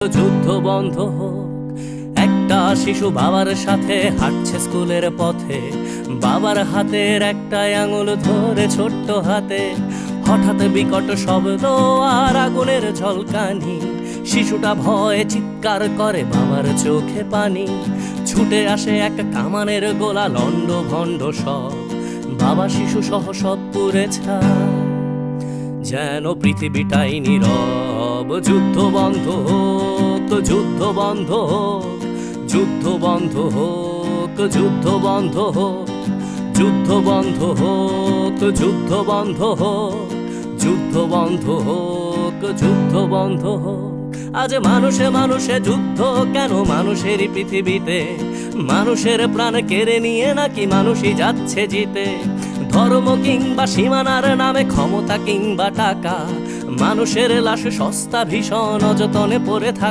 যুদ্ধ বন্ধ হোক। একটা শিশু বাবার সাথে হাঁটছে স্কুলের পথে, বাবার হাতের একটা আঙুল ধরে ছোট্ট হাতে। হঠাৎ বিকট শব্দ আর আগুনের ঝলকানি, শিশুটা ভয়ে চিৎকার করে, বাবার চোখে পানি। ছুটে আসে এক কামানের গোলা, লন্ড ভন্ড সব, বাবা শিশু সহ সব পুড়ে ছাই। যেন পৃথিবীটাই নীরব। যুদ্ধ বন্ধ হোক, যুদ্ধ বন্ধ হোক, যুদ্ধ বন্ধ হোক, যুদ্ধ বন্ধ হোক, যুদ্ধ বন্ধ হোক, যুদ্ধ বন্ধ হোক, যুদ্ধ বন্ধ হোক, যুদ্ধ বন্ধ হোক। আজ মানুষে মানুষে যুদ্ধ কেন মানুষেরই পৃথিবীতে? মানুষের প্রাণ কেড়ে নিয়ে নাকি মানুষই যাচ্ছে জিতে? ধর্ম কিংবা সীমানার নামে, ক্ষমতা কিংবা টাকা, মানুষের লাশ সস্তা ভীষণ অযতনে পড়ে থাকে।